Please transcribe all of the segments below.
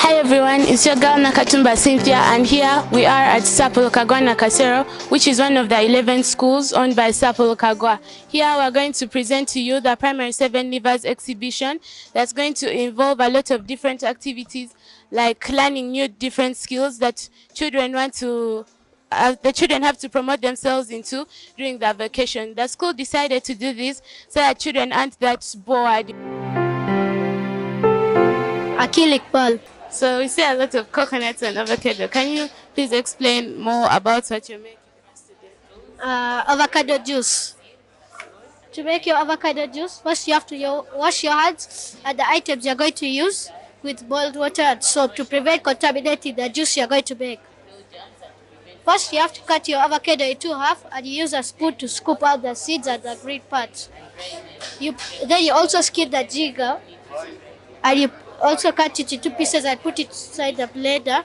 Hi everyone, it's your girl Nakatumba Cynthia, and here we are at Sapolo Kaggwa Nakasero, which is one of the 11 schools owned by Sapolo Kaggwa. Here we are going to present to you the Primary 7 Levers exhibition that's going to involve a lot of different activities like learning new different skills that children want to the children have to promote themselves into during their vacation. The school decided to do this so that children aren't that bored. Akilik Paul. So we see a lot of coconuts and avocado. Can you please explain more about what you're making for us today? Avocado juice. To make your avocado juice, first you have to wash your hands and the items you're going to use with boiled water and soap to prevent contaminating the juice you're going to make. First, you have to cut your avocado into half and you use a spoon to scoop out the seeds and the green parts. Then you also skin the ginger and you also cut it into pieces and put it inside the blender.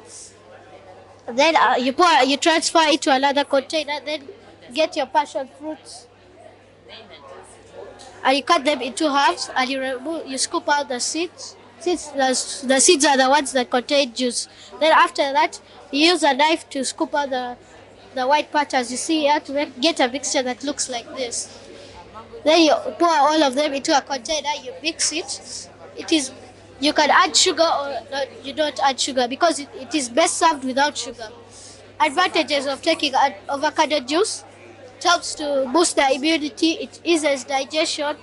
Then you transfer it to another container. Then get your passion fruits and you cut them into halves and you scoop out the seeds. The seeds are the ones that contain juice. Then after that, you use a knife to scoop out the white part as you see here to get a mixture that looks like this. Then you pour all of them into a container. You mix it. You can add sugar or you don't add sugar because it is best served without sugar. Advantages of taking avocado juice: it helps to boost the immunity, it eases digestion,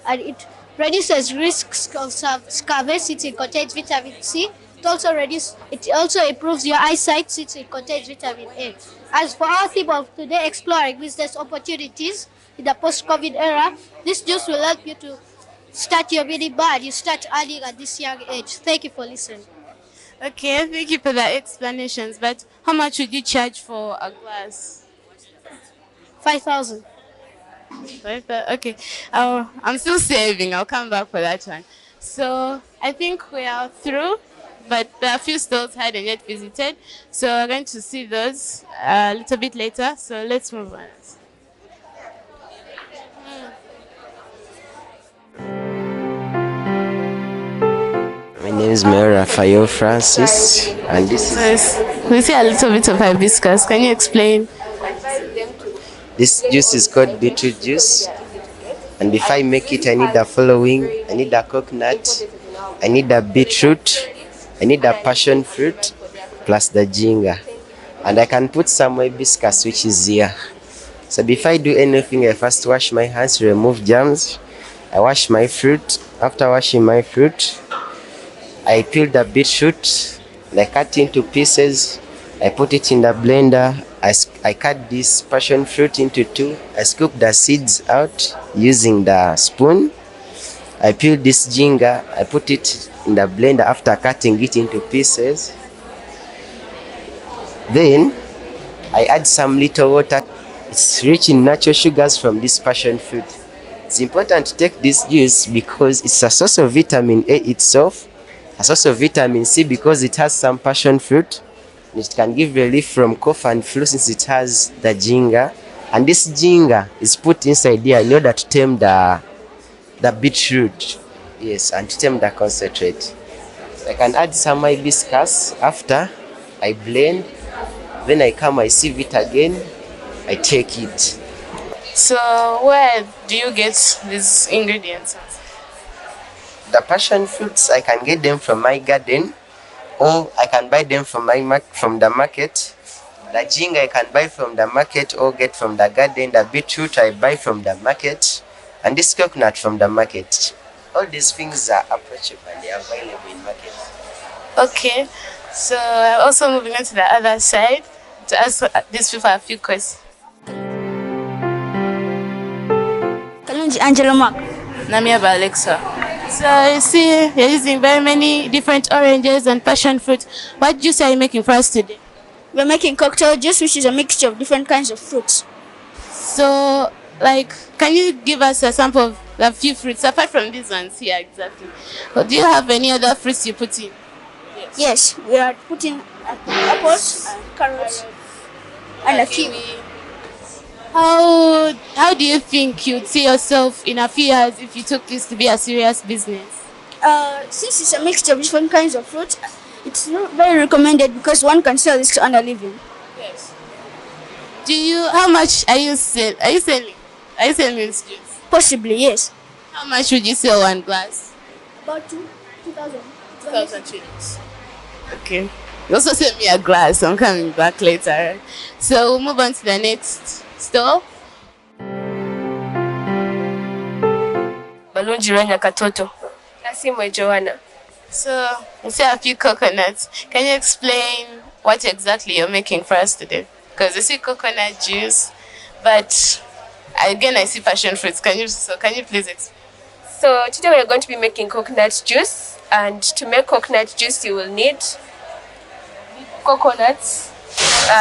and it reduces risks of scurvy since it contains vitamin C. It also improves your eyesight since it contains vitamin A. As for our theme of today, exploring business opportunities in the post-COVID era, this juice will help you to start your mini bar. You start earning at this young age. Thank you for listening. Okay, thank you for the explanations. But how much would you charge for a glass? 5,000. Okay, I'm still saving. I'll come back for that one. So I think we are through, but there are a few stores I hadn't yet visited. So we're going to see those a little bit later. So let's move on. My name is Mayor Raphael Francis, and this is... We see a little bit of hibiscus. Can you explain? This juice is called beetroot juice, and before I make it, I need the following. I need a coconut, I need a beetroot, I need a passion fruit, plus the ginger, and I can put some hibiscus, which is here. So before I do anything, I first wash my hands to remove germs. I wash my fruit. After washing my fruit, I peel the beetroot, I cut into pieces, I put it in the blender. I cut this passion fruit into two. I scoop the seeds out using the spoon. I peel this ginger, I put it in the blender after cutting it into pieces. Then I add some little water. It's rich in natural sugars from this passion fruit. It's important to take this juice because it's a source of vitamin A itself, a source of vitamin C because it has some passion fruit. It can give relief from cough and flu since it has the ginger. And this ginger is put inside here in order to tame the beetroot. Yes, and to tame the concentrate. I can add some hibiscus after I blend. Then I come, I sieve it again, I take it. So where do you get these ingredients? The passion fruits, I can get them from my garden, or I can buy them from the market. The ginger I can buy from the market or get from the garden. The beetroot I buy from the market, and this coconut from the market. All these things are approachable and they are available in market. Okay, so I'm also moving on to the other side to ask these people a few questions. Kalunji Angelo Mark. Namiaba Alexa. So you see, you're using very many different oranges and passion fruit. What juice are you making for us today? We're making cocktail juice, which is a mixture of different kinds of fruits. So, can you give us a sample of the few fruits, apart from these ones here exactly? Or do you have any other fruits you put in? Yes, we are putting apples and carrots and a kiwi. How do you think you'd see yourself in a few years if you took this to be a serious business? Since it's a mixture of different kinds of fruits, It's not very recommended because one can sell this to earn a living. Yes. How much are you selling? Are you selling? Are you selling this juice? Possibly, yes. How much would you sell one glass? About 2,000. 2,000 shillings. Okay. You also sent me a glass. I'm coming back later. So we'll move on to the next store. Balungi Ranya Katoto. Nasimwe Joanna. So you see a few coconuts. Can you explain what exactly you're making for us today? Because I see coconut juice, but again I see passion fruits. Can you please explain? So today we are going to be making coconut juice, and to make coconut juice you will need coconuts,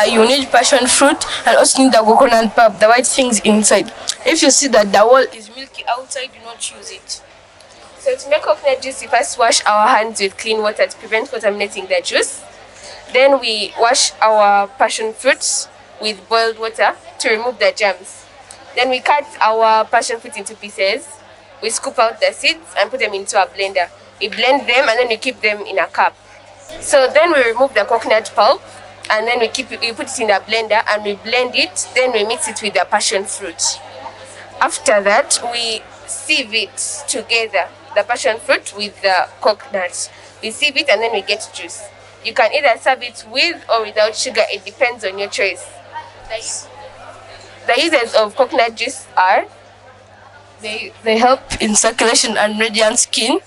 you need passion fruit, and also need the coconut pulp, the white things inside. If you see that the wall is milky outside, do not use it. So to make coconut juice, we first wash our hands with clean water to prevent contaminating the juice. Then we wash our passion fruits with boiled water to remove the germs. Then we cut our passion fruit into pieces. We scoop out the seeds and put them into a blender. We blend them and then we keep them in a cup. So then we remove the coconut pulp and then we put it in the blender and we blend it. Then we mix it with the passion fruit. After that, we sieve it together, the passion fruit with the coconut. We sieve it and then we get juice. You can either serve it with or without sugar. It depends on your choice. The uses of coconut juice are they help in circulation and radiant skin.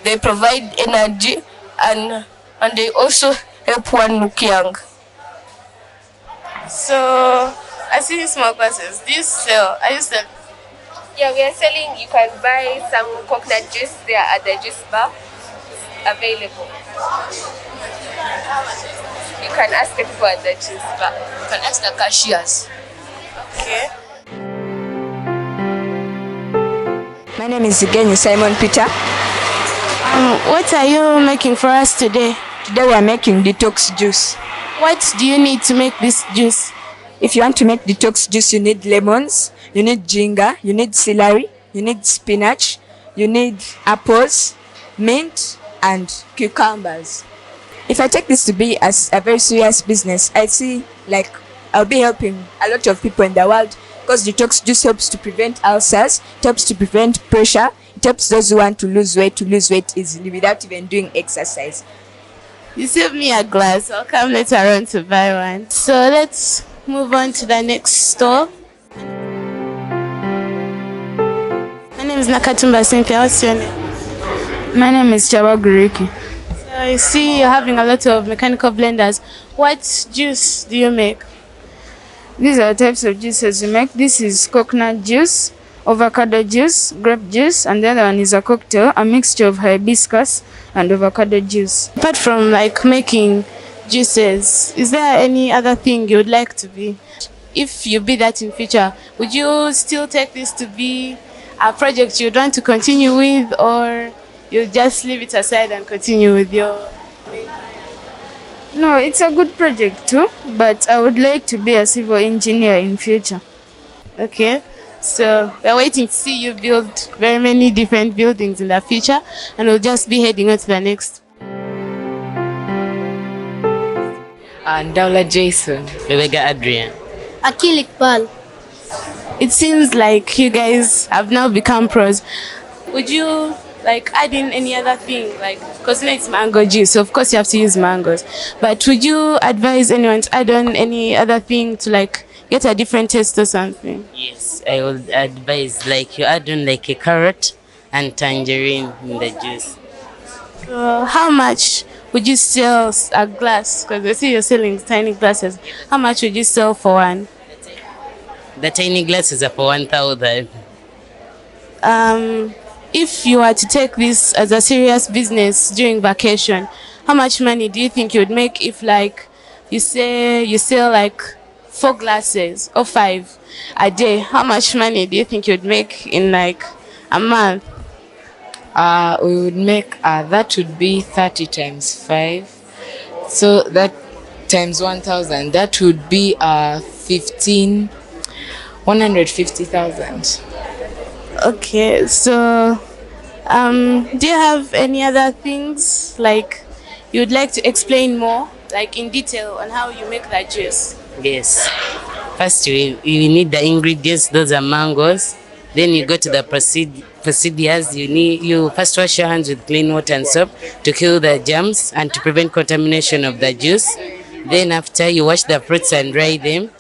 They provide energy and they also help one look young. So I see small glasses. Do you sell? Are you selling? Yeah, we are selling. You can buy some coconut juice there at the juice bar. Available. You can ask the people at the juice bar. You can ask the cashiers. Okay. My name is again Simon Peter. What are you making for us today? Today we are making detox juice. What do you need to make this juice? If you want to make detox juice, you need lemons, you need ginger, you need celery, you need spinach, you need apples, mint, and cucumbers. If I take this to be as a very serious business, I see like I'll be helping a lot of people in the world because detox juice helps to prevent ulcers, it helps to prevent pressure, it helps those who want to lose weight easily without even doing exercise. You saved me a glass. I'll come later on to buy one. So let's move on to the next store. My name is Nakatumba Cynthia. What's your name? My name is Chawaguriki. So I see you're having a lot of mechanical blenders. What juice do you make? These are the types of juices we make. This is coconut juice, avocado juice, grape juice, and the other one is a cocktail, a mixture of hibiscus and avocado juice. Apart from like making juices, is there any other thing you would like to be? If you be that in future, would you still take this to be a project you'd want to continue with, or you just leave it aside and continue with your? No, it's a good project too, but I would like to be a civil engineer in future. Okay, so we're waiting to see you build very many different buildings in the future, and we'll just be heading on to the next. Daula Jason. Rebecca Adrian. Akilik Bal. It seems like you guys have now become pros. Would you like add in any other thing, like, because now it's mango juice, so of course you have to use mangoes, but would you advise anyone to add on any other thing to like get a different taste or something? Yes, I would advise like you add on like a carrot and tangerine in the juice. How much would you sell a glass? Because I see you're selling tiny glasses. How much would you sell for one? The tiny glasses are for 1,000. If you were to take this as a serious business during vacation, how much money do you think you would make if like you say you sell like 4 glasses or 5 a day? How much money do you think you would make in like a month? We would make that would be 30 times 5, so that times 1,000, that would be 150,000. Okay, so do you have any other things like you would like to explain more, like in detail, on how you make that juice. Yes. First, you need the ingredients. Those are mangoes. Then you go to the procedures. You first wash your hands with clean water and soap to kill the germs and to prevent contamination of the juice. Then after, you wash the fruits and dry them.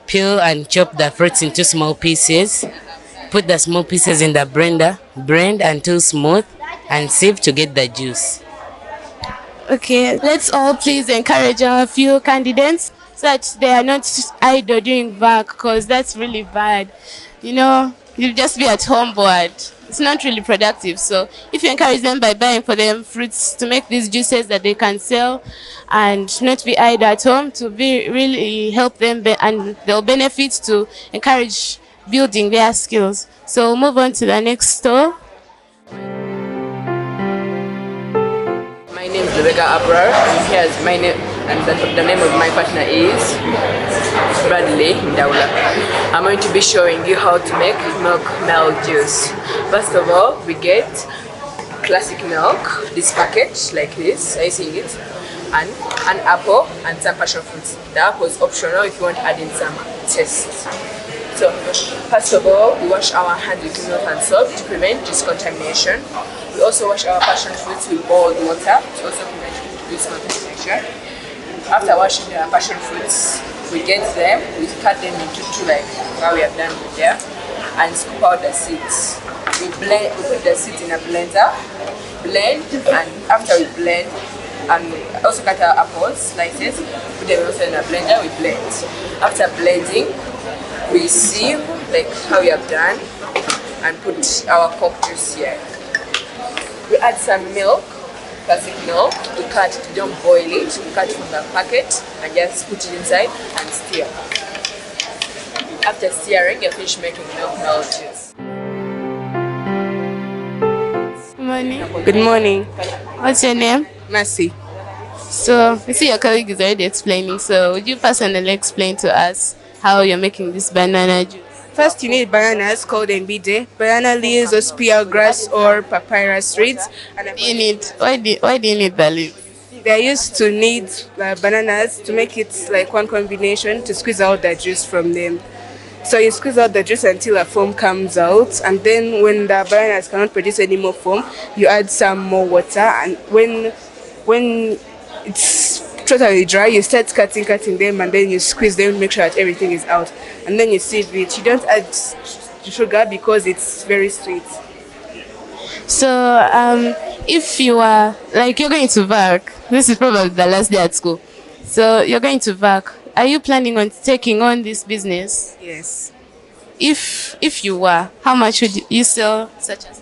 Peel and chop the fruits into small pieces. Put the small pieces in the blender. Blend until smooth and sieve to get the juice. Okay, let's all please encourage our few candidates so that they are not idle doing work, because that's really bad. You know, you'll just be at home bored. It's not really productive. So if you encourage them by buying for them fruits to make these juices that they can sell and not be idle at home, to be really help them and they'll benefit to encourage building their skills. So we'll move on to the next store. My name is Rebecca Abrar, and here's my name, and the name of my partner is Bradley Ndaula. I'm going to be showing you how to make milk juice. First of all, we get classic milk, this package like this, are you seeing it? And an apple and some passion fruits. The apple is optional if you want to add in some taste. So first of all, we wash our hands with milk and soap to prevent juice contamination. We also wash our passion fruits with boiled water to also prevent juice contamination. After washing the passion fruits, we get them, we cut them into two like how we have done with there, and scoop out the seeds. We put the seeds in a blender, blend, and after we blend, and also cut our apples, slices, put them also in a blender, we blend. After blending, we sieve like how we have done and put our coke juice here. We add some milk, classic milk, we cut it, we don't boil it, we cut it from the packet and just put it inside and stir. After stirring, you're finished making milk juice. Good morning. Good morning. What's your name? Mercy. So I see your colleague is already explaining, so would you personally explain to us how you're making this banana juice? First, you need bananas called embide, banana leaves or spear grass or papyrus reeds. And Why do you need the leaves? they're used to need bananas to make it like one combination to squeeze out the juice from them. So you squeeze out the juice until a foam comes out, and then when the bananas cannot produce any more foam, you add some more water, and when it's totally dry, you start cutting them, and then you squeeze them, make sure that everything is out, and then you sieve it. You don't add sugar because it's very sweet. So if you are like you're going to work, this is probably the last day at school, so you're going to work, are you planning on taking on this business? Yes. If you were, how much would you sell such as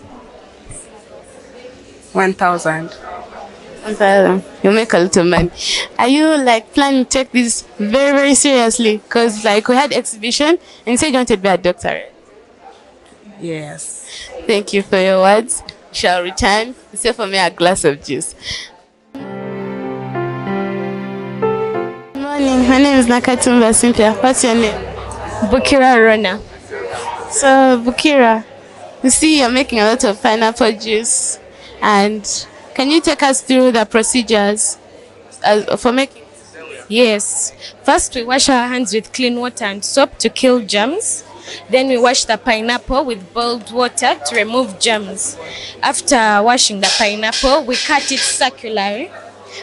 1,000. 1,000? You make a little money. Are you like planning to take this very, very seriously? Because like we had exhibition and you said you wanted to be a doctor, right? Yes. Thank you for your words. Shall return. Say for me a glass of juice. Good morning. My name is Nakatumba Cynthia. What's your name? Bukira Rona. So Bukira, you see you're making a lot of pineapple juice, and can you take us through the procedures for making? Yes. First, we wash our hands with clean water and soap to kill germs. Then we wash the pineapple with boiled water to remove germs. After washing the pineapple, we cut it circularly,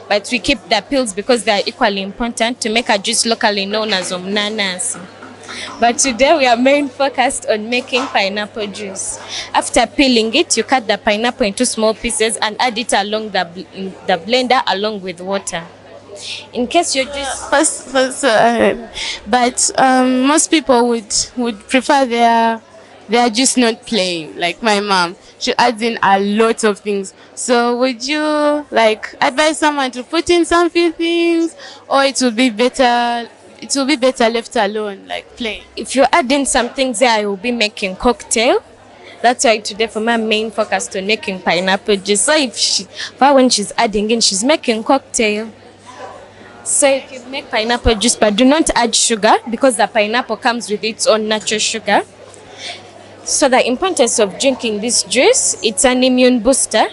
but we keep the peels because they are equally important to make a juice locally known as omnanas. But today we are main focused on making pineapple juice. After peeling it, you cut the pineapple into small pieces and add it along the blender along with water. In case you're just but most people would prefer their juice not plain. Like my mom, she adds in a lot of things. So would you like advise someone to put in some few things, or it will be better left alone, like plain? If you add in some things there, I will be making cocktail. That's why today for my main focus on making pineapple juice. So when she's adding in, she's making cocktail. So you can make pineapple juice, but do not add sugar because the pineapple comes with its own natural sugar. So the importance of drinking this juice, it's an immune booster.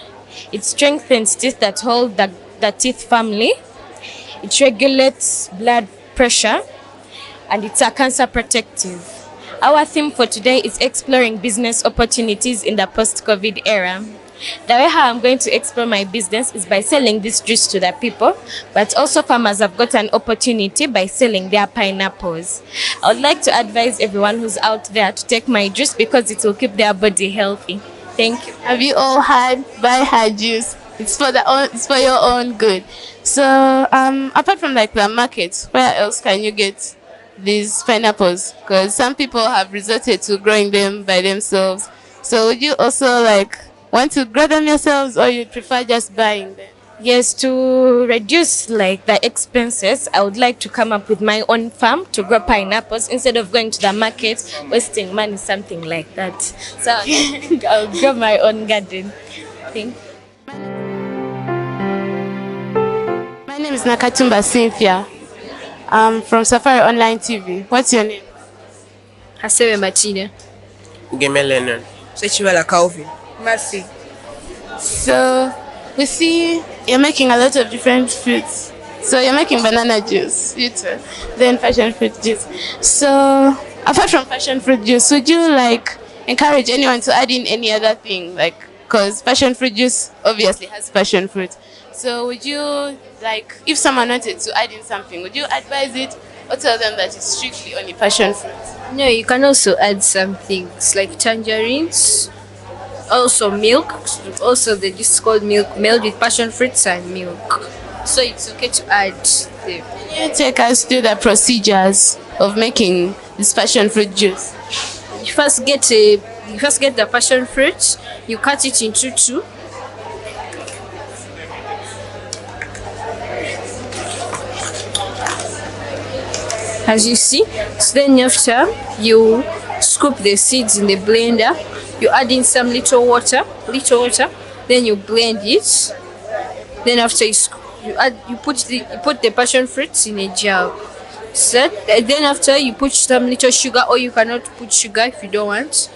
It strengthens teeth that hold the the teeth family. It regulates blood pressure, and it's a cancer protective. Our theme for today is exploring business opportunities in the post-COVID era. The way how I'm going to explore my business is by selling this juice to the people, but also farmers have got an opportunity by selling their pineapples. I would like to advise everyone who's out there to take my juice because it will keep their body healthy. Thank you. Have you all had buy her juice? It's for your own good. So apart from like the market, where else can you get these pineapples? Because some people have resorted to growing them by themselves. So would you also like want to grow them yourselves, or you prefer just buying them? Yes, to reduce like the expenses, I would like to come up with my own farm to grow pineapples instead of going to the market, wasting money, something like that. So I'll grow my own garden. Thank you. My name is Nakatumba Cynthia. I'm from Safari Online TV. What's your name? Hasebe Martina. Gemelenen. Sechiwala Calvin. Mercy. So we see you're making a lot of different fruits. So you're making banana juice, you too. Then passion fruit juice. So apart from passion fruit juice, would you like encourage anyone to add in any other thing? Like, because passion fruit juice obviously has passion fruit. So would you like, if someone wanted to add in something, would you advise it or tell them that it's strictly only passion fruit? No, you can also add some things like tangerines, also milk. Also, the juice is called milk, made with passion fruits and milk. So it's okay to add them. Can you take us through the procedures of making this passion fruit juice? You first get the passion fruit. You cut it into two. As you see, so then after you scoop the seeds in the blender, you add in some little water, then you blend it. Then after you put the passion fruits in a jar. So then after you put some little sugar, or you cannot put sugar if you don't want.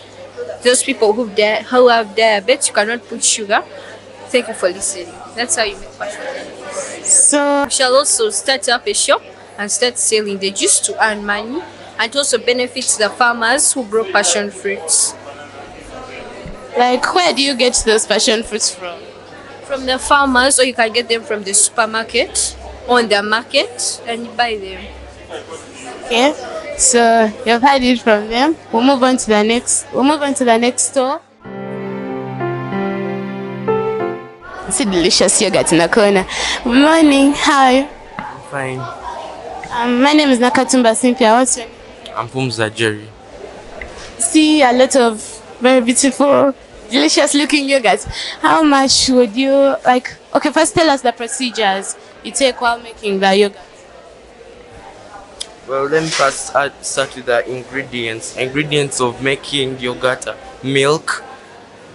Those people who have diabetes, you cannot put sugar. Thank you for listening. That's how you make passion fruit. So you shall also start up a shop and start selling the juice to earn money, and also benefits the farmers who grow passion fruits. Like, where do you get those passion fruits from? From the farmers, or you can get them from the supermarket, on the market, and you buy them. Okay, so you've had it from them. We'll move on to the next store. See delicious yogurt in the corner. Good morning. How are you? Fine. My name is Nakatumba Cynthia. What's your name? I'm Pumza Jerry. See a lot of very beautiful, delicious looking yogurt. How much would you like? Okay, first tell us the procedures you take while making the yogurt. Well, let me first start with the ingredients. Ingredients of making yogurt: milk,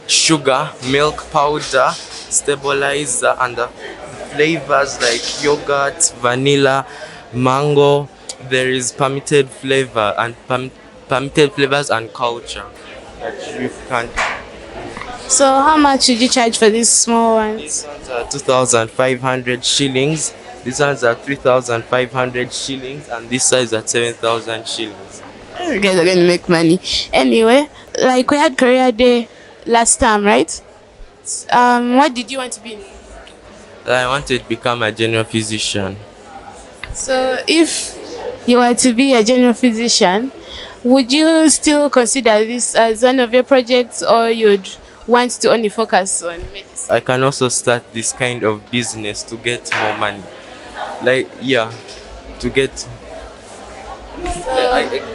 sugar, milk powder, stabilizer, and the flavors like yogurt, vanilla, mango. There is permitted flavor and permitted flavors and culture that you can. So how much would you charge for these small ones? These ones are 2,500 shillings. These ones are 3,500 shillings, and this size at 7,000 shillings. You guys are going to make money. Anyway, like we had career day last time, right? What did you want to be? I wanted to become a general physician. So if you were to be a general physician, would you still consider this as one of your projects, or you'd want to only focus on medicine? I can also start this kind of business to get more money. Like, yeah, to get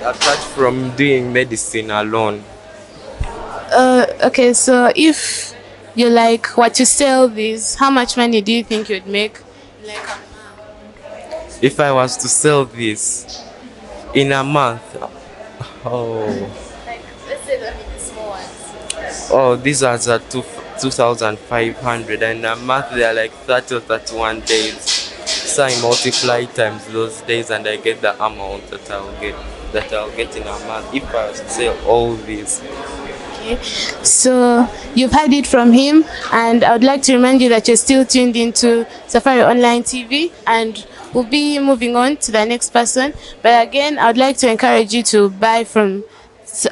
apart from doing medicine alone. Okay, so if you like what to sell these, how much money do you think you'd make? If I was to sell this in a month, Let's say the small ones. Oh, these are 2,500, and a month they are like 30 or 31 days. So I multiply times those days, and I get the amount that I'll get in a month if I was to sell all these. Okay, so you've heard it from him, and I would like to remind you that you're still tuned into Safari Online TV, and we'll be moving on to the next person. But again, I would like to encourage you to buy from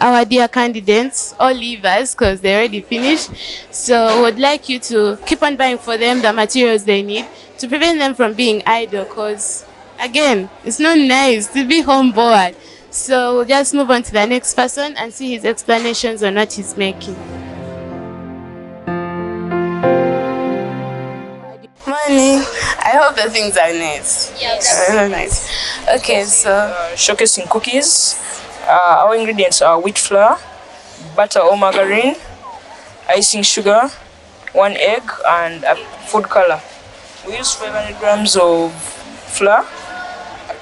our dear candidates or leavers because they already finished. So we would like you to keep on buying for them the materials they need to prevent them from being idle, because again, it's not nice to be home bored. So we'll just move on to the next person and see his explanations on what he's making. Morning. I hope the things are nice. Yes. Nice. Okay, so Showcasing cookies. Our ingredients are wheat flour, butter or margarine, icing sugar, 1 egg, and a food color. We use 500 grams of flour,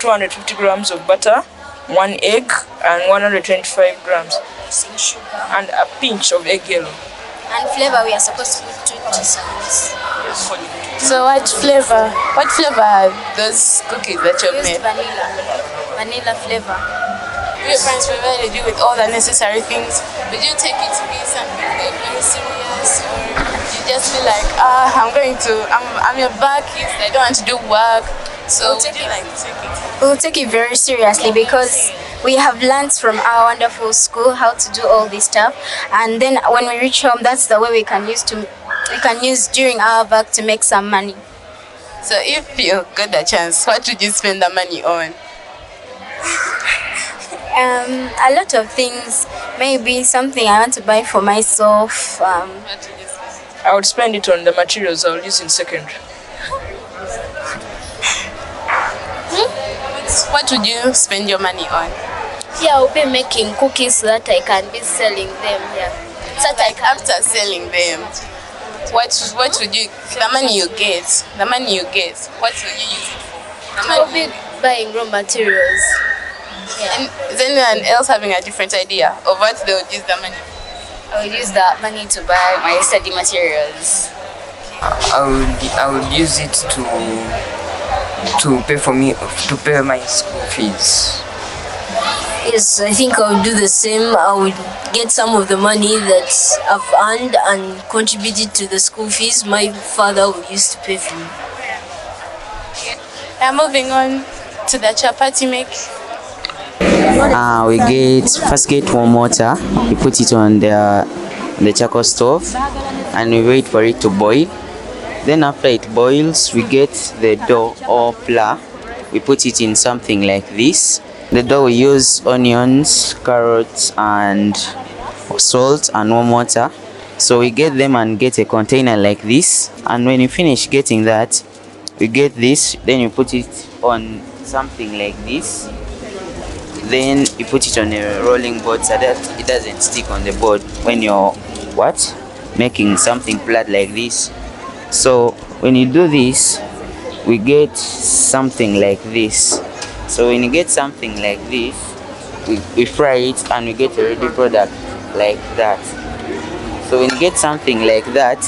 250 grams of butter, 1 egg, and 125 grams icing sugar, and a pinch of egg yellow. And flavor, we are supposed to put 2 teaspoons. so what flavor are those cookies that you've Used made? vanilla flavor. Your parents provided you with all the necessary things. Would you take it to be something like very serious, or you just feel like, I'm your backist, I don't want to do work, so would you like to take it? We'll take it very seriously because we have learned from our wonderful school how to do all this stuff, and then when we reach home, that's the way we can use during our work to make some money. So if you got the chance, what would you spend the money on? A lot of things. Maybe something I want to buy for myself. I would spend it on the materials I'll use in secondary. What would you spend your money on? Yeah, I'll be making cookies so that I can be selling them. Yeah. So like after selling them, what would you, the money you get, what will you use it for? I'll be buying raw materials. Yeah. And is anyone else having a different idea of what they would use the money? I will use that money to buy my study materials. I would use it to pay my school fees. Yes, I think I would do the same. I would get some of the money that I've earned and contribute it to the school fees my father would use to pay for me. Now moving on to the chapati make. We first get warm water, we put it on the charcoal stove and we wait for it to boil. Then after it boils, we get the dough or flour, we put it in something like this. The dough, we use onions, carrots and salt and warm water. So we get them and get a container like this, and when you finish getting that, we get this, then you put it on something like this. Then you put it on a rolling board so that it doesn't stick on the board when you're making something flat like this. So when you do this, we get something like this. So when you get something like this, we fry it and we get a ready product like that. So when you get something like that,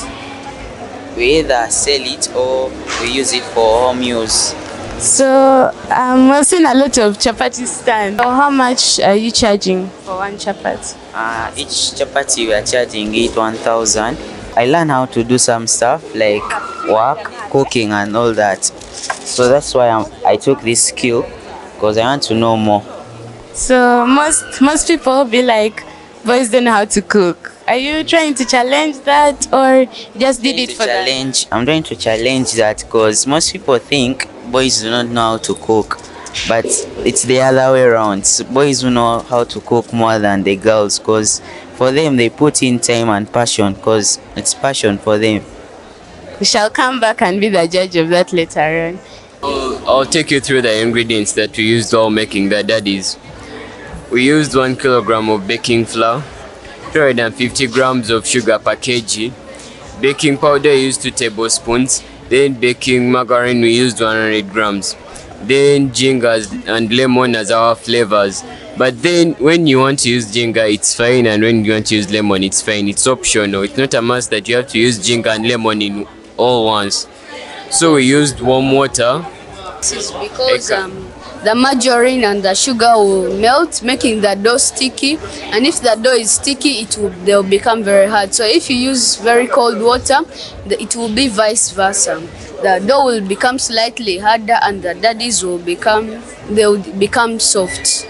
we either sell it or we use it for home use. So we've seen a lot of chapati stands. So how much are you charging for one chapati? Each chapati we are charging it 1,000. I learned how to do some stuff like work, cooking and all that. So that's why I took this skill, because I want to know more. So most people be like, boys don't know how to cook. Are you trying to challenge that, or just did it for that? I'm trying to challenge that, because most people think boys do not know how to cook, but it's the other way around. Boys who know how to cook more than the girls, because for them they put in time and passion, because it's passion for them. We shall come back and be the judge of that later on. I'll take you through the ingredients that we used while making the daddies. We used 1 kilogram of baking flour, 250 grams of sugar per kg, baking powder used 2 tablespoons, then baking margarine we used 100 grams, then ginger and lemon as our flavors. But then when you want to use ginger, it's fine, and when you want to use lemon, it's fine. It's optional. It's not a must that you have to use ginger and lemon in all once. So we used warm water. This is because the margarine and the sugar will melt, making the dough sticky. And if the dough is sticky, they'll become very hard. So if you use very cold water, it will be vice versa. The dough will become slightly harder, and the daddies will become soft.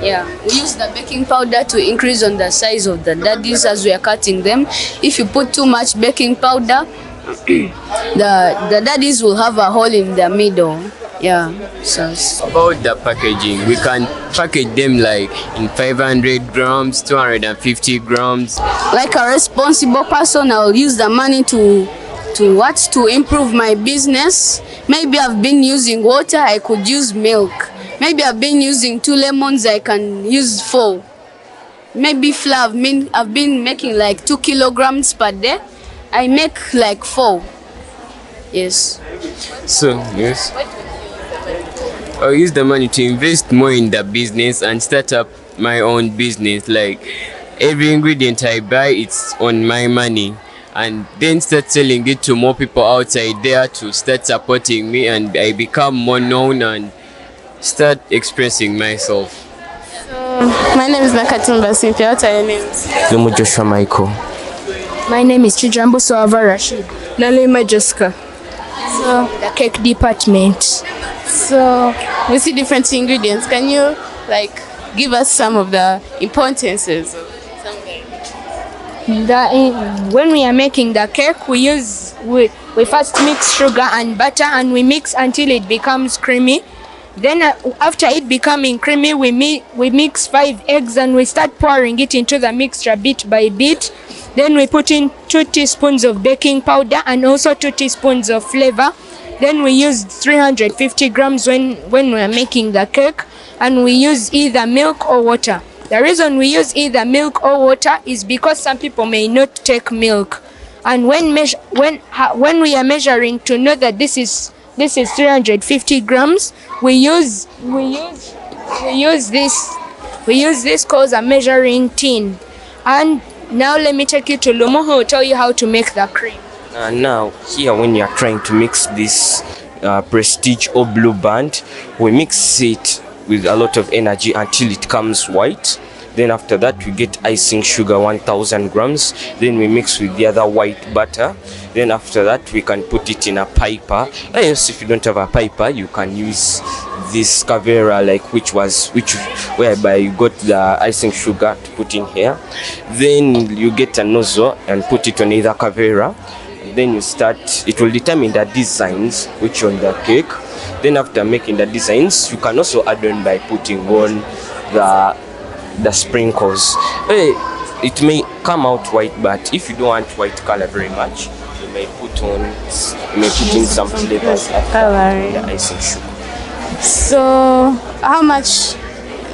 We use the baking powder to increase on the size of the daddies as we are cutting them. If you put too much baking powder, the daddies will have a hole in the middle. About the packaging, we can package them like in 500 grams, 250 grams. Like a responsible person, I'll use the money to improve my business. Maybe I've been using water, I could use milk. Maybe I've been using 2 lemons, I can use 4. Maybe flour, I've been making like 2 kilograms per day. I make like 4. Yes. So, yes. I'll use the money to invest more in the business and start up my own business. Like every ingredient I buy, it's on my money. And then start selling it to more people outside there to start supporting me, and I become more known and start expressing myself. My name is Nakasero. Cynthia, what are your names? Lumu Joshua Michael. My name is Chijambo Soava Rashid. Nalima Jessica. So, the cake department. So, we see different ingredients. Can you give us some of the importances of when we are making the cake, we first mix sugar and butter, and we mix until it becomes creamy. Then after it becoming creamy, we mix 5 eggs and we start pouring it into the mixture bit by bit. Then we put in 2 teaspoons of baking powder and also 2 teaspoons of flavor. Then we use 350 grams when we are making the cake, and we use either milk or water. The reason we use either milk or water is because some people may not take milk. And when we are measuring to know that this is 350 grams, we use this called a measuring tin. And now let me take you to Lumo, who will tell you how to make the cream. Now here, when you are trying to mix this Prestige or Blue Band, we mix it with a lot of energy until it comes white. Then after that we get icing sugar 1000 grams. Then we mix with the other white butter. Then after that we can put it in a piper. Yes, if you don't have a piper, you can use this Kaggwa, whereby you got the icing sugar to put in here. Then you get a nozzle and put it on either Kaggwa. Then you start, it will determine the designs which on the cake. Then after making the designs, you can also add on by putting on the sprinkles. It may come out white, but if you don't want white color very much, you may put in some flavors after the icing sugar. So how much,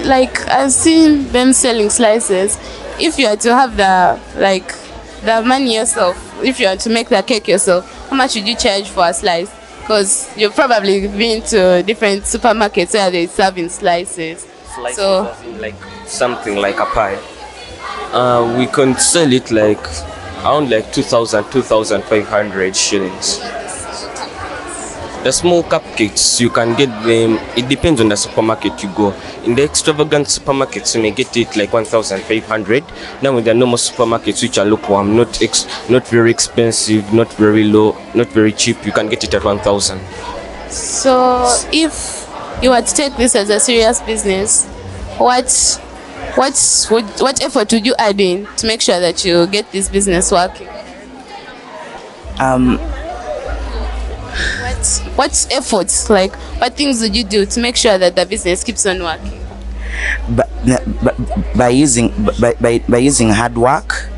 I've seen them selling slices. If you are to have the money yourself, if you are to make the cake yourself, how much would you charge for a slice? Because you've probably been to different supermarkets where they serve in slices. So something like a pie. We can sell it around 2,500 shillings. The small cupcakes, you can get them, it depends on the supermarket you go. In the extravagant supermarkets, you may get it 1,500. Now in the normal supermarkets, which are lukewarm, not very expensive, not very low, not very cheap, you can get it at 1,000. So if you were to take this as a serious business, what effort would you add in to make sure that you get this business working? What efforts, what things would you do to make sure that the business keeps on working? By using hard work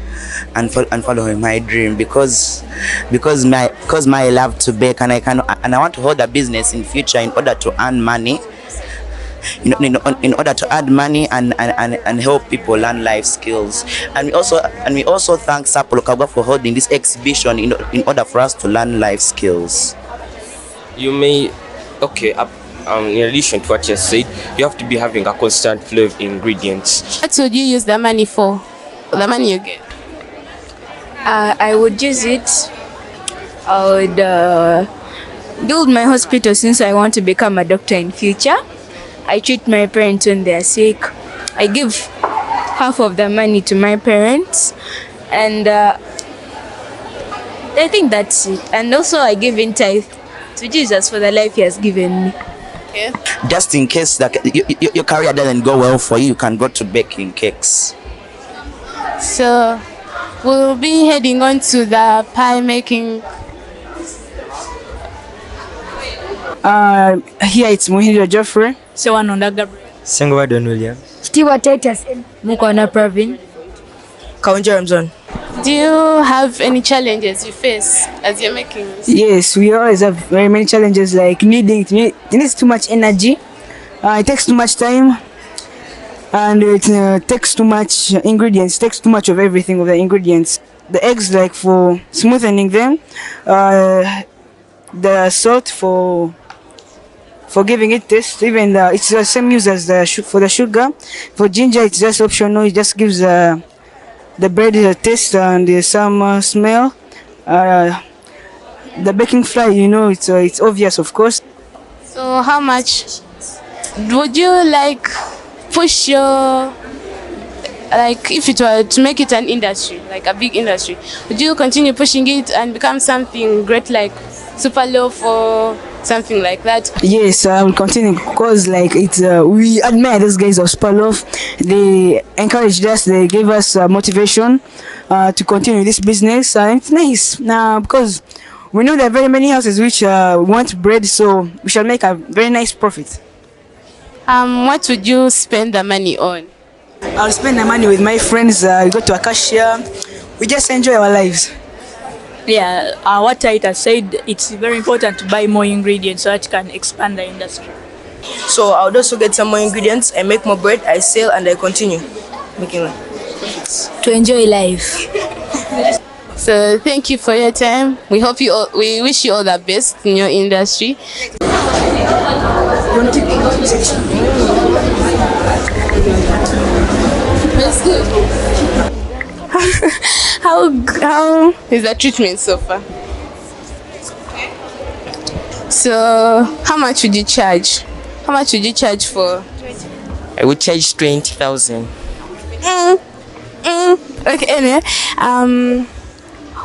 and following my dream, because my love to bake, and I want to hold a business in future in order to earn money. In order to add money and help people learn life skills. And we also thank Sapolo Kaggwa for holding this exhibition in order for us to learn life skills. You may, in addition to what you said, you have to be having a constant flow of ingredients. What would you use the money for? The money you get? I would use it. I would build my hospital, since I want to become a doctor in future. I treat my parents when they are sick. I give half of the money to my parents, and I think that's it. And also I give in tithe to Jesus for the life he has given me. Okay. Just in case that your career doesn't go well for you, you can go to baking cakes. So we'll be heading on to the pie making. Here it's Muhira Geoffrey. Sewanonda Gabriel. Sengwa Don William. Stewart Titus. Mukwana Pravin. Kaunja Ramzan. Do you have any challenges you face as you're making this? Yes, we always have very many challenges, like it needs too much energy, it takes too much time, and it takes too much ingredients, takes too much of everything of the ingredients. The eggs, like for smoothening them, the salt for giving it taste, even it's the same use as for the sugar. For ginger, it's just optional, it just gives the bread is a taste and some smell. The baking flour, it's obvious, of course. So how much would you like push your, like if it were to make it an industry, like a big industry, would you continue pushing it and become something great like Super Loaf or something like that? Yes, I will continue because we admire those guys of Spaloff. They encouraged us, they gave us motivation to continue this business. It's nice now because we know there are very many houses which want bread, so we shall make a very nice profit. What would you spend the money on? I'll spend the money with my friends. We go to Acacia. We just enjoy our lives. Yeah, what Titus said, it's very important to buy more ingredients so that you can expand the industry. So I would also get some more ingredients, I make more bread, I sell, and I continue making profits. To enjoy life. So thank you for your time. We wish you all the best in your industry. That's good. How is the treatment so far? So how much would you charge? How much would you charge for? I would charge 20,000. Okay, anyway,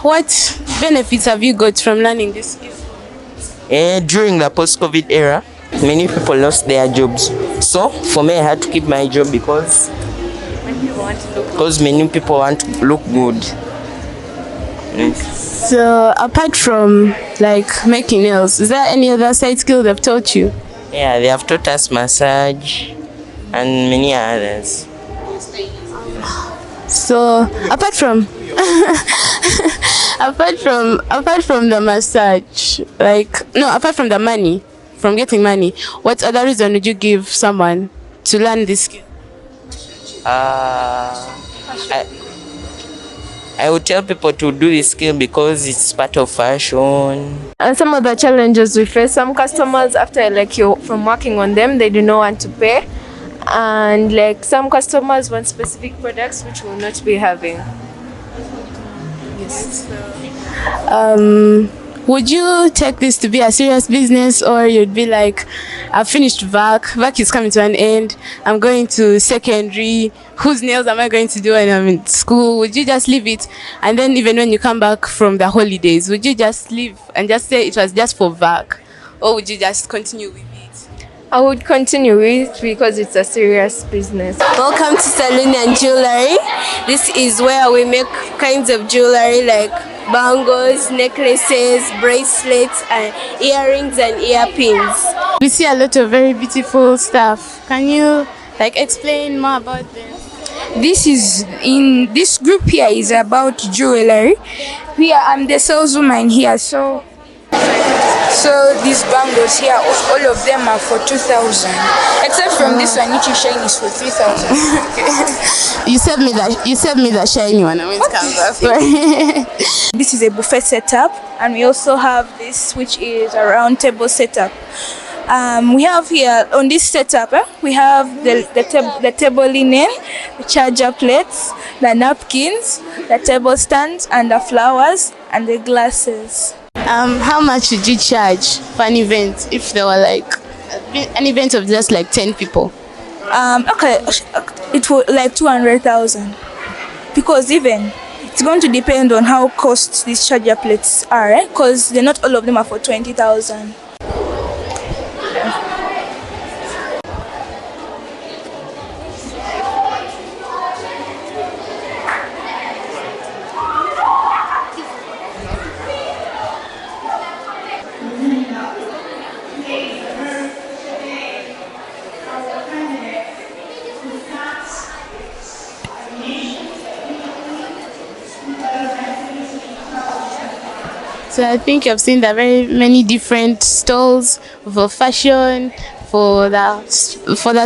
what benefits have you got from learning this skill? During the post-COVID era, many people lost their jobs. So for me, I had to keep my job because many people want to look good. Yes. So apart from like making nails, is there any other side skill they've taught you? Yeah, they have taught us massage and many others. So apart from apart from the massage, apart from the money, from getting money, what other reason would you give someone to learn this skill? I would tell people to do this skill because it's part of fashion. And some of the challenges we face, some customers after from working on them, they do not want to pay, and some customers want specific products which will not be having. Yes. Would you take this to be a serious business, or you'd be like, I've finished VAC is coming to an end, I'm going to secondary, whose nails am I going to do when I'm in school? Would you just leave it, and then even when you come back from the holidays, would you just leave and just say it was just for VAC, or would you just continue with it? I would continue with it because it's a serious business. Welcome to Saloon and Jewelry. This is where we make kinds of jewelry like bangles, necklaces, bracelets, and earrings and earpins. We see a lot of very beautiful stuff. Can you explain more about this? This group here is about jewelry. Here I'm the saleswoman here, so these bangles here, all of them are for 2,000, except from this one which is shiny is for 3,000. You sent me the shiny one. I'm going to come back for it. This is a buffet setup, and we also have this which is a round table setup. We have here on this setup, we have the table linen, the charger plates, the napkins, the table stands, and the flowers and the glasses. How much would you charge for an event if there were An event of just like 10 people. Okay, it will like 200,000 because even it's going to depend on how cost these charger plates are, because not all of them are for 20,000. So I think you've seen the very many different stalls for fashion, for the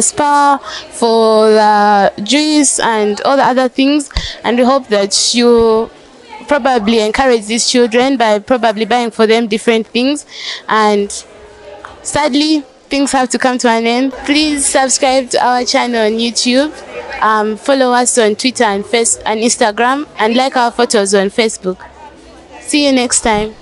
spa, for the juice and all the other things, and we hope that you probably encourage these children by probably buying for them different things. And sadly, things have to come to an end. Please subscribe to our channel on YouTube, follow us on Twitter and Instagram, and like our photos on Facebook. See you next time.